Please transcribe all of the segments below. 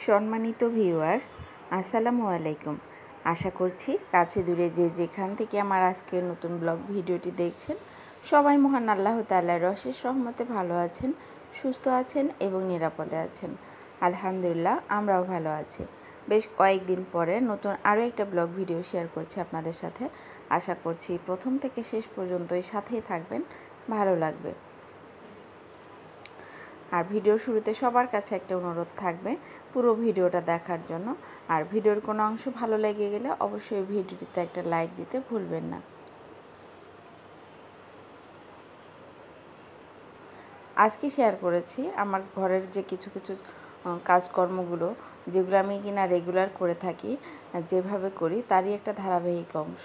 সম্মানিত ভিউয়ার্স, আসসালামু আলাইকুম। আশা করছি কাছে দূরে যে যেখান থেকে আমার আজকের নতুন ব্লগ ভিডিওটি দেখছেন সবাই মহান আল্লাহ তাআলার অশেষ রহমতে ভালো আছেন, সুস্থ আছেন এবং নিরাপদে আছেন। আলহামদুলিল্লাহ, আমরাও ভালো আছি। বেশ কয়েকদিন পরে নতুন আরও একটা ব্লগ ভিডিও শেয়ার করছি আপনাদের সাথে। আশা করছি প্রথম থেকে শেষ পর্যন্ত এই সাথেই থাকবেন, ভালো লাগবে। আর ভিডিওর শুরুতে সবার কাছে একটা অনুরোধ থাকবে পুরো ভিডিওটা দেখার জন্য। আর ভিডিওর কোনো অংশ ভালো লেগে গেলে অবশ্যই ভিডিওটিতে একটা লাইক দিতে ভুলবেন না। আজকে শেয়ার করেছি আমার ঘরের যে কিছু কিছু কাজকর্মগুলো, যেগুলো আমি কিনা রেগুলার করে থাকি, যেভাবে করি তারই একটা ধারাবাহিক অংশ।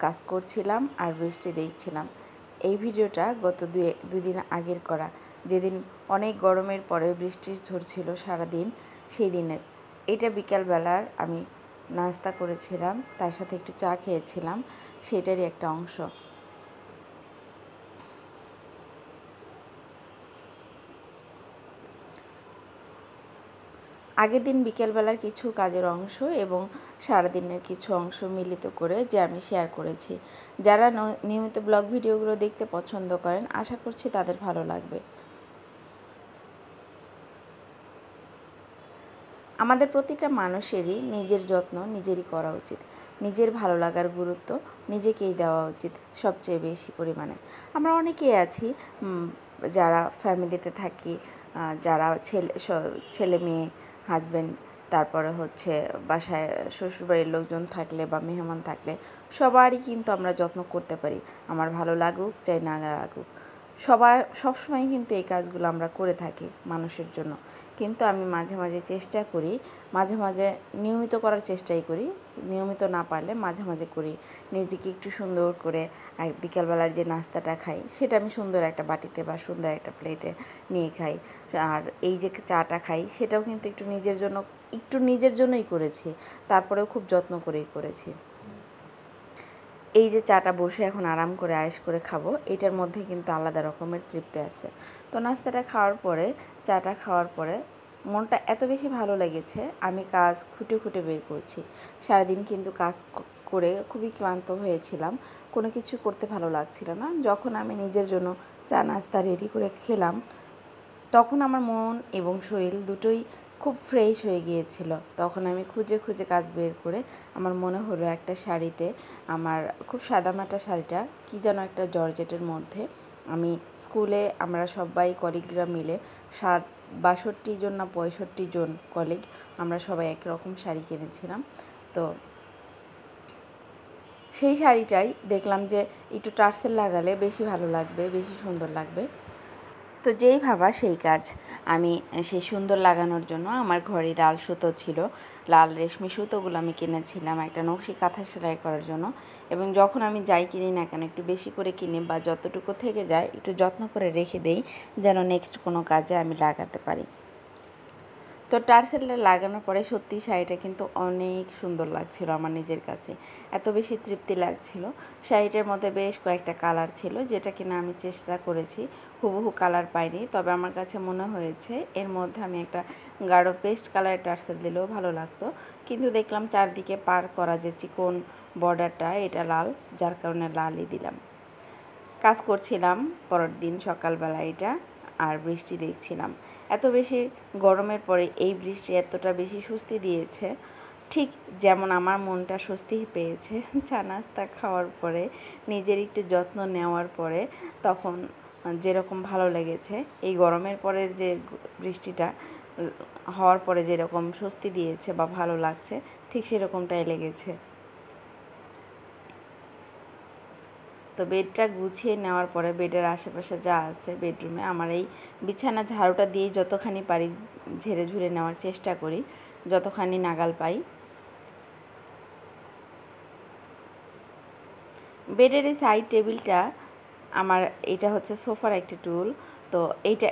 কাজ করছিলাম আর বৃষ্টি দেখছিলাম। এই ভিডিওটা গত দুই দিন আগের করা, যেদিন অনেক গরমের পরে বৃষ্টি ঝরছিল সারাদিন, সেই দিনের। এটা বিকালবেলার আমি নাস্তা করেছিলাম, তার সাথে একটু চা খেয়েছিলাম, সেটারই একটা অংশ। আগের দিন বিকেলবেলার কিছু কাজের অংশ এবং সারাদিনের কিছু অংশ মিলিত করে যে আমি শেয়ার করেছি। যারা নিয়মিত ব্লগ ভিডিওগুলো দেখতে পছন্দ করেন, আশা করছি তাদের ভালো লাগবে। আমাদের প্রতিটা মানুষেরই নিজের যত্ন নিজেরই করা উচিত। নিজের ভালো লাগার গুরুত্ব নিজেকেই দেওয়া উচিত সবচেয়ে বেশি পরিমাণে। আমরা অনেকেই আছি যারা ফ্যামিলিতে থাকি, যারা ছেলে মেয়ে, হাজব্যান্ড, তারপরে হচ্ছে বাসায় শ্বশুরবাড়ির লোকজন থাকলে বা মেহমান থাকলে সবারই কিন্তু আমরা যত্ন করতে পারি। আমার ভালো লাগুক চাই না লাগুক, সবসময় কিন্তু এই কাজগুলো আমরা করে থাকি মানুষের জন্য। কিন্তু আমি মাঝে মাঝে চেষ্টা করি, মাঝে মাঝে নিয়মিত করার চেষ্টাই করি, নিয়মিত না পারলে মাঝে মাঝে করি, নিজেকে একটু সুন্দর করে। আর বিকালবেলার যে নাস্তাটা খাই সেটা আমি সুন্দর একটা বাটিতে বা সুন্দর একটা প্লেটে নিয়ে খাই। আর এই যে চাটা খাই সেটাও কিন্তু একটু নিজের জন্যই করেছি, তারপরেও খুব যত্ন করেই করেছি। এই যে চাটা বসে এখন আরাম করে আয়েশ করে খাবো, এটার মধ্যে কিন্তু আলাদা রকমের তৃপ্তি আছে। তো নাস্তাটা খাওয়ার পরে, চাটা খাওয়ার পরে মনটা এত বেশি ভালো লেগেছে, আমি কাজ খুঁটে খুঁটে বের করছি। সারাদিন কিন্তু কাজ করে খুবই ক্লান্ত হয়েছিলাম, কোনো কিছু করতে ভালো লাগছিল না। যখন আমি নিজের জন্য চা নাস্তা রেডি করে খেলাম, তখন আমার মন এবং শরীর দুটোই খুব ফ্রেশ হয়ে গিয়েছিল। তখন আমি খুঁজে খুঁজে কাজ বের করে আমার মনে হলো একটা শাড়িতে, আমার খুব সাদামাটা শাড়িটা কী যেন একটা জর্জেটের মধ্যে, আমি স্কুলে আমরা সবাই কলিগরা মিলে 62 জন না 65 জন কলিগ আমরা সবাই একরকম শাড়ি কিনেছিলাম। তো সেই শাড়িটাই দেখলাম যে একটু টার্সেল লাগালে বেশি ভালো লাগবে, বেশি সুন্দর লাগবে। তো যেই ভাবা সেই কাজ। আমি সেই সুন্দর লাগানোর জন্য আমার ঘরে লাল সুতো ছিল, লাল রেশমি সুতোগুলো আমি কিনেছিলাম একটা নকশি কাঁথা সেলাই করার জন্য। এবং যখন আমি যাই কিনি না কেন, একটু বেশি করে কিনি বা যতটুকু থেকে যায় একটু যত্ন করে রেখে দেই, যেন নেক্সট কোনো কাজে আমি লাগাতে পারি। তো টার্সেলটা লাগানোর পরে সত্যি শাড়িটা কিন্তু অনেক সুন্দর লাগছিল আমার নিজের কাছে, এত বেশি তৃপ্তি লাগছিল। শাড়িটার মধ্যে বেশ কয়েকটা কালার ছিল, যেটা কিনা আমি চেষ্টা করেছি, হুবহু কালার পাইনি। তবে আমার কাছে মনে হয়েছে এর মধ্যে আমি একটা গাঢ় পেস্ট কালারের টার্সেল দিলেও ভালো লাগতো। কিন্তু দেখলাম চারদিকে পার করা যে চিকন বর্ডারটা, এটা লাল, যার কারণে লালই দিলাম। কাজ করছিলাম পরের দিন সকালবেলা এটা, আর বৃষ্টি দেখছিলাম। এত বেশি গরমের পরে এই বৃষ্টি এতটা বেশি স্বস্তি দিয়েছে, ঠিক যেমন আমার মনটা স্বস্তি পেয়েছে চা নাস্তা খাওয়ার পরে, নিজের একটু যত্ন নেওয়ার পরে, তখন যেরকম ভালো লেগেছে। এই গরমের পরের যে বৃষ্টিটা হওয়ার পরে যেরকম স্বস্তি দিয়েছে বা ভালো লাগছে, ঠিক সেরকমটাই লেগেছে। তো বেডটা গুছিয়ে নেওয়ার পরে বেডের আশেপাশে যা আছে বেডরুমে, আমার এই বিছানা ঝাড়ুটা দিয়েই যতখানি পারি ঝেড়ে ঝুড়ে নেওয়ার চেষ্টা করি, যতখানি নাগাল পাই। বেডের এই সাইড টেবিলটা আমার, এটা হচ্ছে সোফার একটা টুল। তো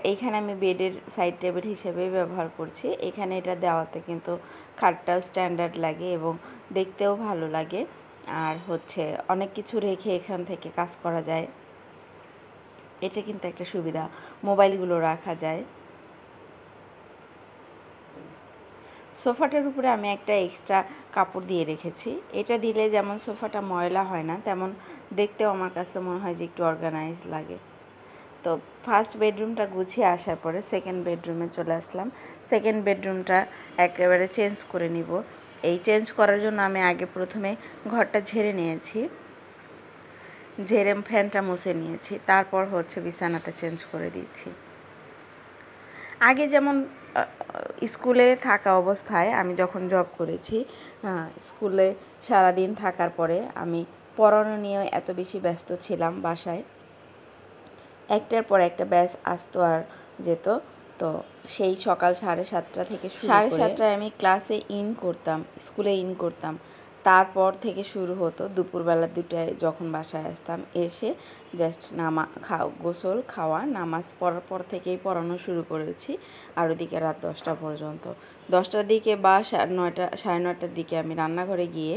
এইখানে আমি বেডের সাইড টেবিল হিসেবে ব্যবহার করছি। এখানে এটা দেওয়াতে কিন্তু খাটটাও স্ট্যান্ডার্ড লাগে এবং দেখতেও ভালো লাগে। আর হচ্ছে অনেক কিছু রেখে এখান থেকে কাজ করা যায়, এটা কিন্তু একটা সুবিধা। মোবাইলগুলো রাখা যায়। সোফাটার উপরে আমি একটা এক্সট্রা কাপড় দিয়ে রেখেছি। এটা দিলে যেমন সোফাটা ময়লা হয় না, তেমন দেখতেও আমার কাছে মনে হয় যে একটু অর্গানাইজ লাগে। তো ফার্স্ট বেডরুমটা গুছিয়ে আসার পরে সেকেন্ড বেডরুমে চলে আসলাম। সেকেন্ড বেডরুমটা একেবারে চেঞ্জ করে নিব। এই চেঞ্জ করার জন্য আমি আগে প্রথমে ঘরটা ঝেড়ে নিয়েছি, ঝেড়ে ফ্যানটা মুছে নিয়েছি, তারপর হচ্ছে বিছানাটা চেঞ্জ করে দিচ্ছি। আগে যেমন স্কুলে থাকা অবস্থায় আমি যখন জব করেছি, স্কুলে সারাদিন থাকার পরে আমি পড়ানো নিয়ে এত বেশি ব্যস্ত ছিলাম, বাসায় একটার পর একটা ব্যাচ আসতো আর যেত। তো সেই সকাল 7:30 থেকে 7:30টায় আমি ক্লাসে ইন করতাম, স্কুলে ইন করতাম। তারপর থেকে শুরু হতো দুপুরবেলা 2টায় যখন বাসায় আসতাম, এসে জাস্ট গোসল খাওয়া, নামাজ পড়ার পর থেকেই পড়ানো শুরু করেছি। আর ওদিকে রাত 10টা পর্যন্ত, 10টার দিকে বা 9টা 9:30টার দিকে আমি রান্নাঘরে গিয়ে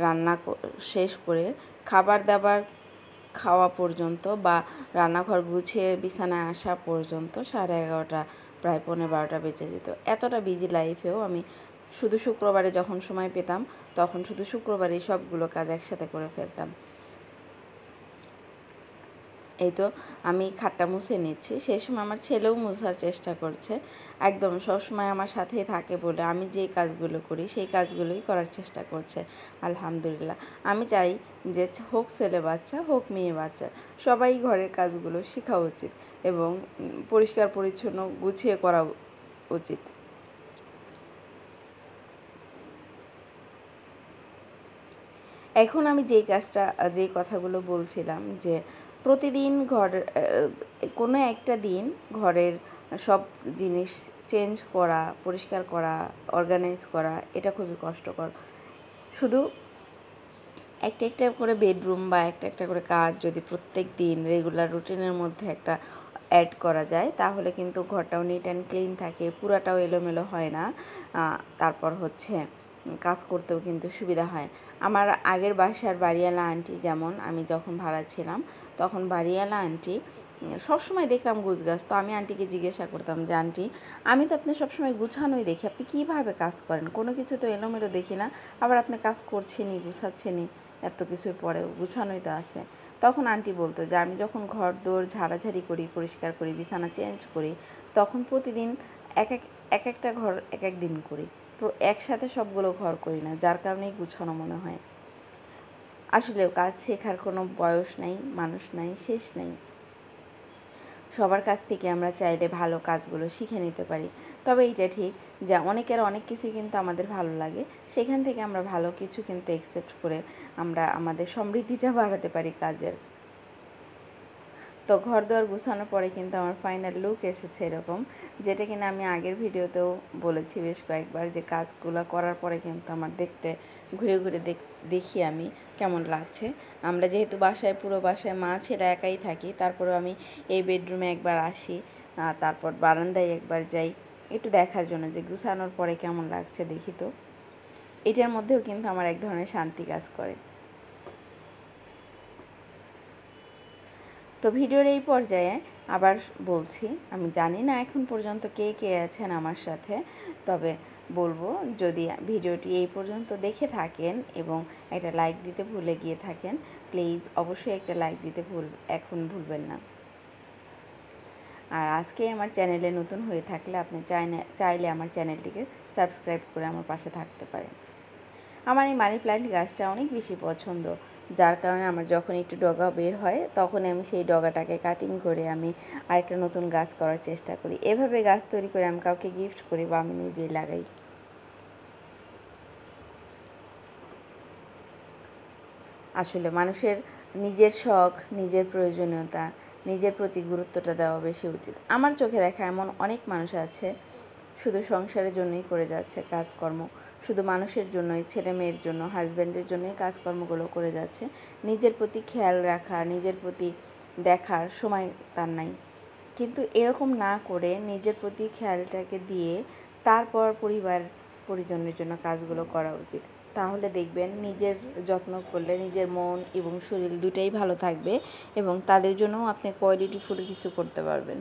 রান্না শেষ করে খাবার দাবার খাওয়া পর্যন্ত বা রান্নাঘর গুছিয়ে বিছানায় আসা পর্যন্ত 11:30 প্রায় 11:15 বেজে যেত। এতটা বিজি লাইফেও আমি শুধু শুক্রবারে যখন সময় পেতাম তখন শুধু শুক্রবারেই সবগুলো কাজ একসাথে করে ফেলতাম। এই তো আমি খাটটা মুছে নিচ্ছি, সেই সময় আমার ছেলেও মুছার চেষ্টা করছে। একদম সবসময় আমার সাথেই থাকে বলে আমি যেই কাজগুলো করি সেই কাজগুলোই করার চেষ্টা করছে। আলহামদুলিল্লাহ। আমি চাই যে হোক ছেলে বাচ্চা হোক মেয়ে বাচ্চা, সবাই ঘরের কাজগুলো শেখা উচিত এবং পরিষ্কার পরিচ্ছন্ন গুছিয়ে করা উচিত। এখন আমি যেই কথাগুলো বলছিলাম যে প্রতিদিন কোনো একটা দিন ঘরের সব জিনিস চেঞ্জ করা, পরিষ্কার করা, অর্গানাইজ করা, এটা খুবই কষ্টকর। শুধু একটা একটা করে বেডরুম বা একটা একটা করে কাজ যদি প্রত্যেক দিন রেগুলার রুটিনের মধ্যে একটা অ্যাড করা যায় তাহলে কিন্তু ঘরটাও নিট অ্যান্ড ক্লিন থাকে, পুরাটাও এলোমেলো হয় না। তারপর হচ্ছে কাজ করতেও কিন্তু সুবিধা হয়। আমার আগের বাসার বাড়িওয়ালা আন্টি, যেমন আমি যখন ভাড়া ছিলাম তখন বাড়িওয়ালা আন্টি সবসময় দেখতাম গুছগাছ। তো আমি আন্টিকে জিজ্ঞাসা করতাম যে আন্টি, আমি তো আপনি সবসময় গুছানোই দেখি, আপনি কীভাবে কাজ করেন? কোনো কিছু তো এলোমেলো দেখি না, আবার আপনি কাজ করছেনই, গুছাচ্ছেনই, এত কিছুর পরেও গুছানোই তো আছে। তখন আন্টি বলতো যে আমি যখন ঘর দোর ঝাড়াঝাড়ি করি, পরিষ্কার করি, বিছানা চেঞ্জ করি, তখন প্রতিদিন এক একটা ঘর এক এক দিন করি, তো একসাথে সবগুলো ঘর করি না, যার কারণেই গুছানো মনে হয়। আসলেও কাজ শেখার কোনো বয়স নাই, মানুষ নাই, শেষ নেই। সবার কাছ থেকে আমরা চাইলে ভালো কাজগুলো শিখে নিতে পারি। তবে এইটা ঠিক যে অনেকের অনেক কিছুই কিন্তু আমাদের ভালো লাগে, সেখান থেকে আমরা ভালো কিছু কিন্তু অ্যাকসেপ্ট করে আমরা আমাদের সমৃদ্ধিটা বাড়াতে পারি কাজের। তো ঘর দুয়ার গুছানোর পরে কিন্তু আমার ফাইনাল লুক এসেছে এরকম, যেটা কিনা আমি আগের ভিডিওতেও বলেছি বেশ কয়েকবার, যে কাজগুলো করার পরে কিন্তু আমার দেখতে ঘুরে ঘুরে দেখি আমি কেমন লাগছে। আমরা যেহেতু পুরো বাসায় মা ছেলে একাই থাকি, তারপরেও আমি এই বেডরুমে একবার আসি, তারপর বারান্দায় একবার যাই একটু দেখার জন্য যে গুছানোর পরে কেমন লাগছে দেখি। তো এটার মধ্যেও কিন্তু আমার এক ধরনের শান্তি কাজ করে। তো ভিডিওর এই পর্যায়ে আবার বলছি, আমি জানি না এখন পর্যন্ত কে কে আছেন আমার সাথে, তবে বলবো যদি ভিডিওটি এই পর্যন্ত দেখে থাকেন এবং একটা লাইক দিতে ভুলে গিয়ে থাকেন, প্লিজ অবশ্যই একটা লাইক দিতে ভুলবেন না। আর আজকে আমার চ্যানেলে নতুন হয়ে থাকলে আপনি চাইলে আমার চ্যানেলটিকে সাবস্ক্রাইব করে আমার পাশে থাকতে পারেন। আমার এই মানি প্ল্যান্ট গাছটা অনেক বেশি পছন্দ, যার কারণে আমার যখন একটু ডগা বের হয় তখন আমি সেই ডগাটাকে কাটিং করে আমি আরেকটা নতুন গাছ করার চেষ্টা করি। এভাবে গাছ তৈরি করে আমি কাউকে গিফট করি বা আমি নিজেই লাগাই। আসলে মানুষের নিজের শখ, নিজের প্রয়োজনীয়তা, নিজের প্রতি গুরুত্বটা দেওয়া বেশি উচিত। আমার চোখে দেখা এমন অনেক মানুষ আছে শুধু সংসারের জন্যই করে যাচ্ছে কাজকর্ম, শুধু মানুষের জন্যই, ছেলে মেয়ের জন্য, হাজব্যান্ডের জন্যই কাজকর্মগুলো করে যাচ্ছে। নিজের প্রতি খেয়াল রাখা, নিজের প্রতি দেখার সময় তার নাই। কিন্তু এরকম না করে নিজের প্রতি খেয়ালটাকে দিয়ে তারপর পরিবার পরিজনের জন্য কাজগুলো করা উচিত। তাহলে দেখবেন নিজের যত্ন করলে নিজের মন এবং শরীর দুটাই ভালো থাকবে এবং তাদের জন্যও আপনি কোয়ালিটিফুল কিছু করতে পারবেন।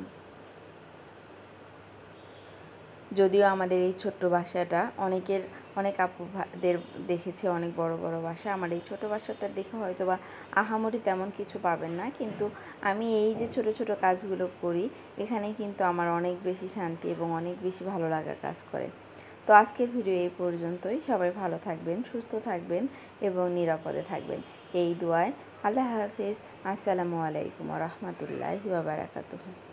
যদিও আমাদের এই ছোট্ট বাসাটা অনেক আপুদের দেখেছি অনেক বড় বড় বাসা, আমার এই ছোট বাসাটা দেখে হয়তো বা আহামরি তেমন কিছু পাবেন না, কিন্তু আমি এই যে ছোট ছোট কাজগুলো করি এখানে কিন্তু আমার অনেক বেশি শান্তি এবং অনেক বেশি ভালো লাগা কাজ করে। তো আজকের ভিডিও এই পর্যন্তই। সবাই ভালো থাকবেন, সুস্থ থাকবেন এবং নিরাপদে থাকবেন এই দোয়ায়। আল্লাহ হাফেজ। আসসালামু আলাইকুম ওয়া রাহমাতুল্লাহি ওয়া বারাকাতুহু।